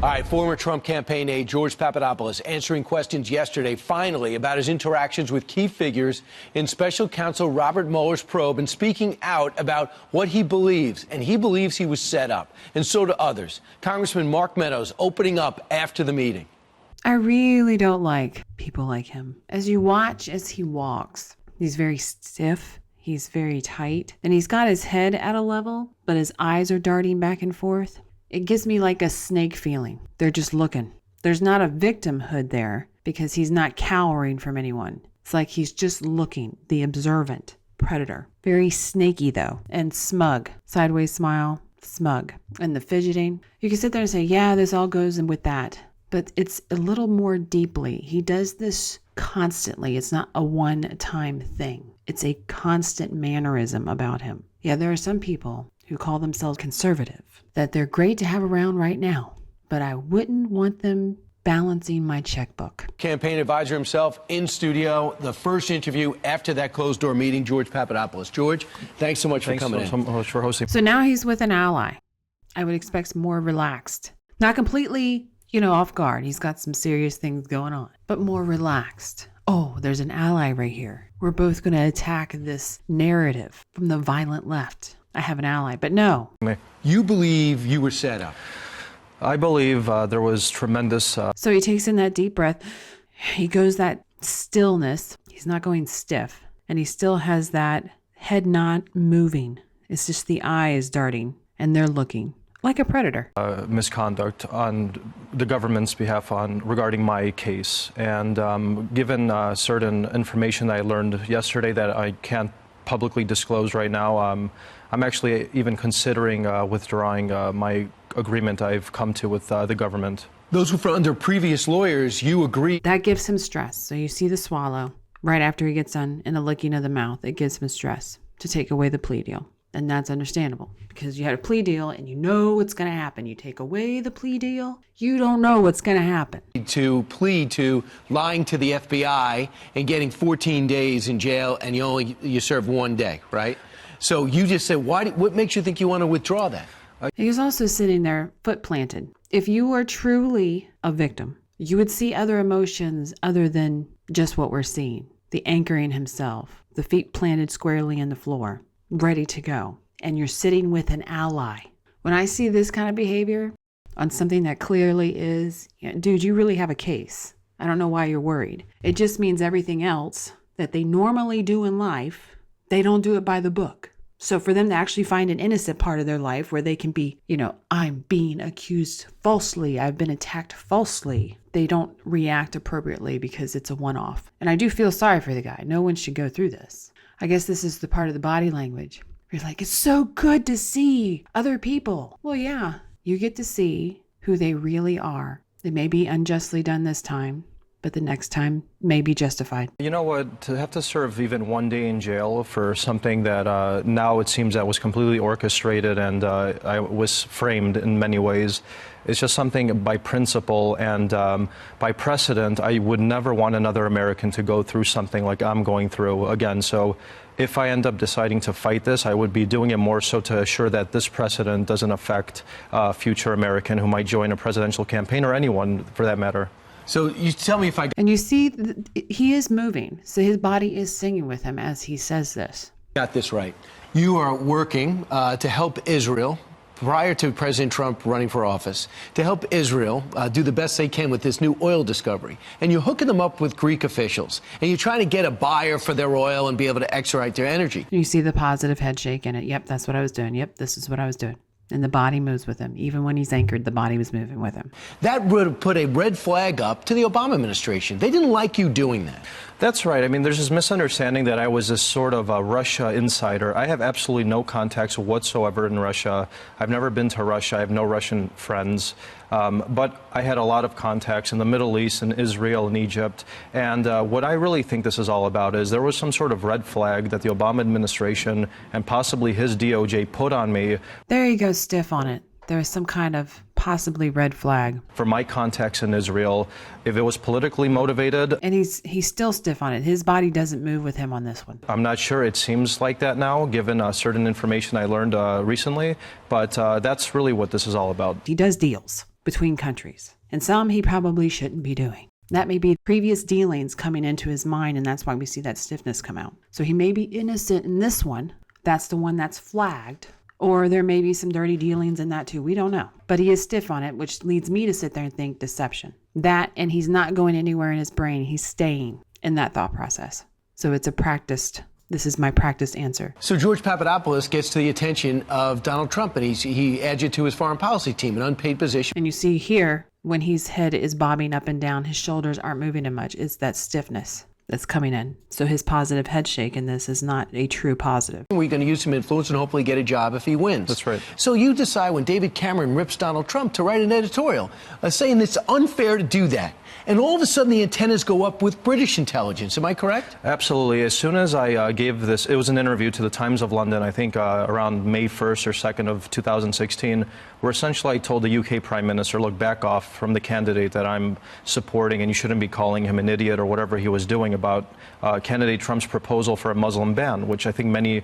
All right, former Trump campaign aide George Papadopoulos answering questions yesterday, finally, about his interactions with key figures in special counsel Robert Mueller's probe and speaking out about what he believes. And he believes he was set up, and so do others. Congressman Mark Meadows opening up after the meeting. I really don't like people like him. As you watch as he walks, he's very stiff, he's very tight, and he's got his head at a level, but his eyes are darting back and forth. It gives me like a snake feeling. They're just looking. There's not a victimhood there because he's not cowering from anyone. It's like he's just looking, the observant predator. Very snaky though, and smug. Sideways smile, smug. And the fidgeting. You can sit there and say, yeah, this all goes in with that. But it's a little more deeply. He does this constantly. It's not a one-time thing. It's a constant mannerism about him. Yeah, there are some people who call themselves conservative, that they're great to have around right now, but I wouldn't want them balancing my checkbook. Campaign advisor himself in studio, the first interview after that closed-door meeting, George Papadopoulos. George, thanks so much for coming in. Thanks so much for hosting. So now he's with an ally. I would expect more relaxed. Not completely, off guard. He's got some serious things going on, but more relaxed. Oh, there's an ally right here. We're both going to attack this narrative from the violent left. I have an ally, but no. You believe you were set up? I believe there was tremendous... So he takes in that deep breath. He goes that stillness. He's not going stiff. And he still has that head not moving. It's just the eyes darting, and they're looking like a predator. Misconduct on the government's behalf regarding my case. And given certain information that I learned yesterday that I can't publicly disclose right now, I'm actually even considering withdrawing my agreement I've come to with the government. Those who, under previous lawyers, you agree. That gives him stress. So you see the swallow right after he gets done and a licking of the mouth. It gives him stress to take away the plea deal. And that's understandable because you had a plea deal and you know what's going to happen. You take away the plea deal, you don't know what's going to happen. To plead to lying to the FBI and getting 14 days in jail, and you serve 1 day, right? So you just said, what makes you think you want to withdraw that? He was also sitting there, foot planted. If you were truly a victim, you would see other emotions other than just what we're seeing. The anchoring himself, the feet planted squarely in the floor, ready to go. And you're sitting with an ally. When I see this kind of behavior on something that clearly is, dude, you really have a case. I don't know why you're worried. It just means everything else that they normally do in life, they don't do it by the book. So for them to actually find an innocent part of their life where they can be, I'm being accused falsely, I've been attacked falsely, they don't react appropriately because it's a one-off. And I do feel sorry for the guy. No one should go through this. I guess this is the part of the body language. You're like, it's so good to see other people. Well, yeah, you get to see who they really are. They may be unjustly done this time, but the next time may be justified. You know what, to have to serve even 1 day in jail for something that now it seems that was completely orchestrated and I was framed in many ways, it's just something by principle and by precedent, I would never want another American to go through something like I'm going through again. So if I end up deciding to fight this, I would be doing it more so to assure that this precedent doesn't affect a future American who might join a presidential campaign or anyone for that matter. So you tell me if I... And you see, he is moving. So his body is singing with him as he says this. Got this right. You are working to help Israel prior to President Trump running for office, to help Israel do the best they can with this new oil discovery. And you're hooking them up with Greek officials. And you're trying to get a buyer for their oil and be able to extradite their energy. You see the positive head shake in it. Yep, that's what I was doing. Yep, this is what I was doing. And the body moves with him. Even when he's anchored, the body was moving with him. That would put a red flag up to the Obama administration. They didn't like you doing that. That's right. I mean, there's this misunderstanding that I was this sort of a Russia insider. I have absolutely no contacts whatsoever in Russia. I've never been to Russia. I have no Russian friends. But I had a lot of contacts in the Middle East, in Israel, and Egypt. And what I really think this is all about is there was some sort of red flag that the Obama administration and possibly his DOJ put on me. There you go, stiff on it. There was some kind of possibly red flag. For my contacts in Israel, if it was politically motivated. And he's still stiff on it. His body doesn't move with him on this one. I'm not sure. It seems like that now, given certain information I learned recently. But that's really what this is all about. He does deals. between countries. And some he probably shouldn't be doing. That may be previous dealings coming into his mind, and that's why we see that stiffness come out. So he may be innocent in this one. That's the one that's flagged. Or there may be some dirty dealings in that too. We don't know. But he is stiff on it, which leads me to sit there and think deception. That, and he's not going anywhere in his brain. He's staying in that thought process. So it's this is my practiced answer. So George Papadopoulos gets to the attention of Donald Trump, and he adds you to his foreign policy team, an unpaid position. And you see here, when his head is bobbing up and down, his shoulders aren't moving as much. It's that stiffness that's coming in. So his positive head shake in this is not a true positive. We're going to use some influence and hopefully get a job if he wins. That's right. So you decide when David Cameron rips Donald Trump to write an editorial saying it's unfair to do that. And all of a sudden the antennas go up with British intelligence. Am I correct? Absolutely. As soon as I gave this, it was an interview to the Times of London, I think around May 1st or 2nd of 2016, where essentially I told the UK Prime Minister, look, back off from the candidate that I'm supporting, and you shouldn't be calling him an idiot or whatever he was doing about candidate Trump's proposal for a Muslim ban, which I think many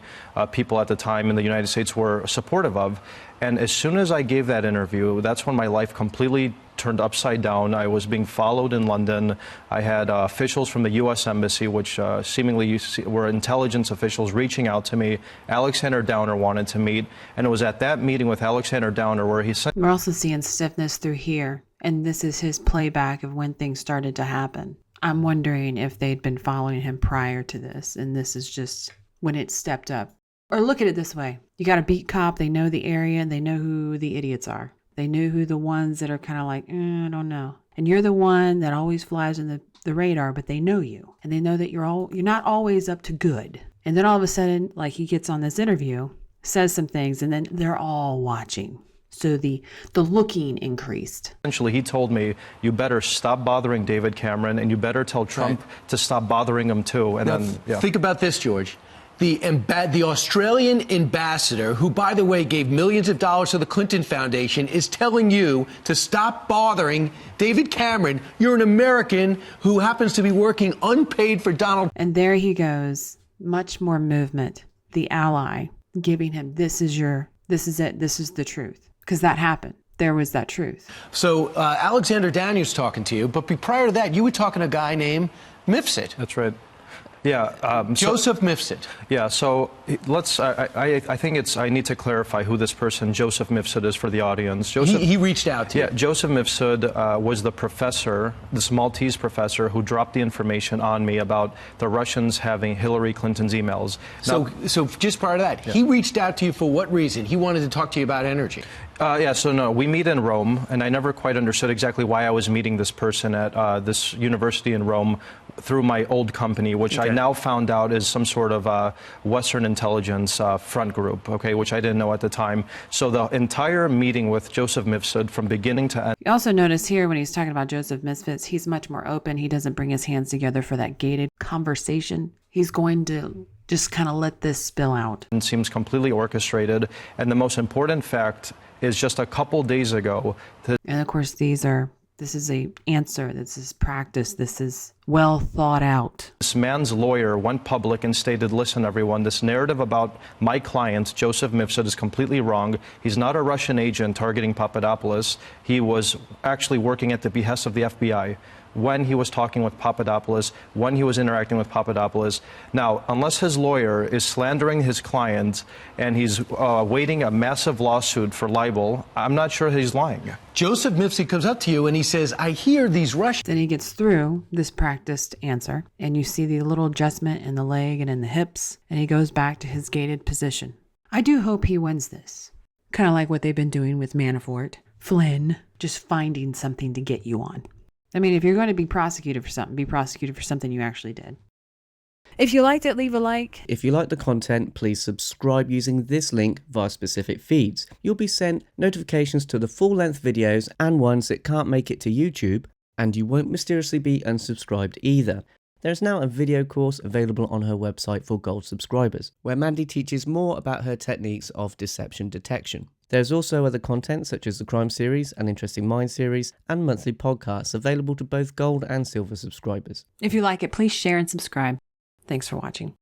people at the time in the United States were supportive of. And as soon as I gave that interview, that's when my life completely turned upside down. I was being followed in London. I had officials from the U.S. Embassy, which seemingly were intelligence officials, reaching out to me. Alexander Downer wanted to meet, and it was at that meeting with Alexander Downer where he said... We're also seeing stiffness through here, and this is his playback of when things started to happen. I'm wondering if they'd been following him prior to this, and this is just when it stepped up. Or look at it this way. You got a beat cop, they know the area, and they know who the idiots are. They know who the ones that are kind of like, I don't know. And you're the one that always flies in the radar, but they know you. And they know that you're not always up to good. And then all of a sudden, like he gets on this interview, says some things, and then they're all watching. So the looking increased. Essentially, he told me, you better stop bothering David Cameron, and you better tell Trump to stop bothering him too. And then, think about this, George. The Australian ambassador, who, by the way, gave millions of dollars to the Clinton Foundation, is telling you to stop bothering David Cameron. You're an American who happens to be working unpaid for Donald. And there he goes. Much more movement. The ally giving him, this is it. This is the truth. Because that happened. There was that truth. So Alexander Daniels talking to you, but prior to that, you were talking to a guy named Mifsud. That's right. Yeah, Joseph Mifsud. Yeah, so let's. I think I need to clarify who this person, Joseph Mifsud, is for the audience. He reached out to you. Yeah, Joseph Mifsud was the professor, this Maltese professor, who dropped the information on me about the Russians having Hillary Clinton's emails. So just prior to that, he reached out to you for what reason? He wanted to talk to you about energy. We meet in Rome, and I never quite understood exactly why I was meeting this person at this university in Rome through my old company, which I now found out is some sort of Western intelligence front group, which I didn't know at the time. So the entire meeting with Joseph Mifsud from beginning to end. You also notice here when he's talking about Joseph Mifsud, he's much more open. He doesn't bring his hands together for that gated conversation. He's going to just kind of let this spill out. It seems completely orchestrated. And the most important fact is just a couple days ago. And of course, this is a answer. This is practice. This is well thought out. This man's lawyer went public and stated, listen, everyone, this narrative about my client, Joseph Mifsud, is completely wrong. He's not a Russian agent targeting Papadopoulos. He was actually working at the behest of the FBI when he was talking with Papadopoulos, when he was interacting with Papadopoulos. Now, unless his lawyer is slandering his client and he's waiting a massive lawsuit for libel, I'm not sure he's lying. Joseph Mifsud comes up to you and he says, I hear these Russians. Then he gets through this practiced answer, and you see the little adjustment in the leg and in the hips, and he goes back to his gated position. I do hope he wins this. Kind of like what they've been doing with Manafort, Flynn, just finding something to get you on. I mean, if you're going to be prosecuted for something, be prosecuted for something you actually did. If you liked it, leave a like. If you like the content, please subscribe using this link via specific feeds. You'll be sent notifications to the full-length videos and ones that can't make it to YouTube, and you won't mysteriously be unsubscribed either. There's now a video course available on her website for gold subscribers, where Mandy teaches more about her techniques of deception detection. There's also other content such as the Crime Series, an Interesting Mind series, and monthly podcasts available to both gold and silver subscribers. If you like it, please share and subscribe. Thanks for watching.